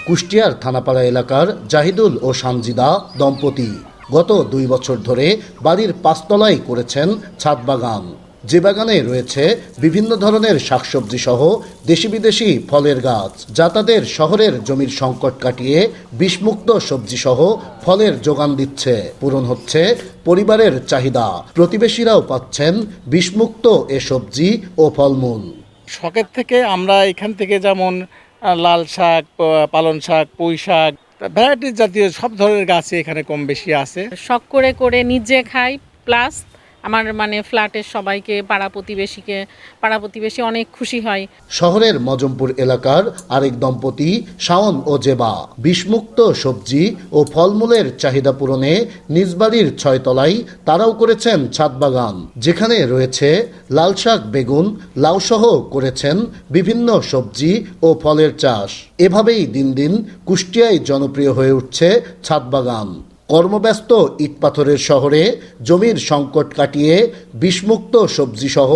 কুষ্টিয়ার থানাপাড়া এলাকার জাহিদুল ও সানজিদা দম্পতি গত 2 বছর ধরে বাড়ির 5 তলায় করেছেন ছাদ বাগান। যে বাগানে রয়েছে বিভিন্ন ধরনের শাকসবজি সহ দেশি বিদেশি ফলের গাছ, যা তাদের শহরের জমির সংকট কাটিয়ে বিষমুক্ত সবজি সহ ফলের যোগান দিচ্ছে। পূরণ হচ্ছে পরিবারের চাহিদা, প্রতিবেশীরাও পাচ্ছেন বিষমুক্ত এ সবজি ও ফলমূল। শখের থেকে আমরা এখান থেকে যেমন লাল শাক, পালং শাক, পুঁই শাক, ভ্যারাইটিস জাতীয় সব ধরনের গাছই এখানে কম বেশি আছে। শখ করে করে নিজে খাই, প্লাস আমার ফ্ল্যাটের সবাইকে পাড়া প্রতিবেশী অনেক খুশি হয়। শহরের মজমপুর এলাকার আরেক দম্পতি শাওন ও জেবা বিষমুক্ত সবজি ও ফলমূলের চাহিদা পূরণে নিজ বাড়ির 6 তলায় তারাও করেছেন ছাদ বাগান, যেখানে রয়েছে লাল শাক, বেগুন, লাউ সহ করেছেন বিভিন্ন সবজি ও ফলের চাষ। এভাবেই দিন দিন কুষ্টিয়ায় জনপ্রিয় হয়ে উঠছে ছাদ বাগান। কর্মব্যস্ত ইটপাথরের শহরে জমির সংকট কাটিয়ে বিষমুক্ত সবজিসহ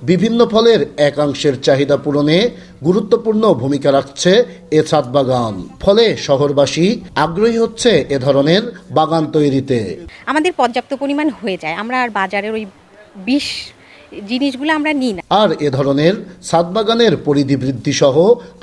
বিভিন্ন ফলের একাংশের চাহিদা পূরণে গুরুত্বপূর্ণ ভূমিকা রাখছে এ ছাদ বাগান। ফলে শহরবাসী আগ্রহী হচ্ছে এ ধরনের বাগান তৈরিতে। আমাদের পর্যাপ্ত পরিমাণ হয়ে যায়, আমরা আর বাজারের ওই বিষ জিনিসগুলো আমরা নিই না। আর এ ধরনের ছাদ বাগানের পরিধি বৃদ্ধি সহ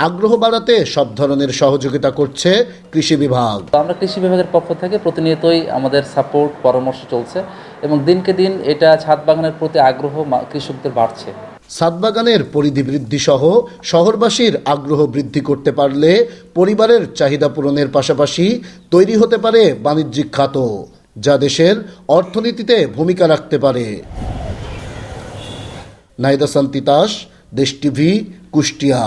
আগ্রহ বাড়াতে সব ধরনের সহযোগিতা করছে কৃষি বিভাগ। আমরা কৃষি বিভাগের পক্ষ থেকে প্রতিনিয়তই আমাদের সাপোর্ট পরামর্শ চলছে এবং দিনকে দিন এটা ছাদ বাগানের প্রতি আগ্রহ কৃষকদের বাড়ছে। ছাদ বাগানের পরিধি বৃদ্ধি সহ শহরবাসীর আগ্রহ বৃদ্ধি করতে পারলে পরিবারের চাহিদা পূরণের পাশাপাশি তৈরি হতে পারে বাণিজ্যিক খাত, যা দেশের অর্থনীতিতে ভূমিকা রাখতে পারে। নাইদা সান্তিতাস, দেশ টিভি, কুষ্টিয়া।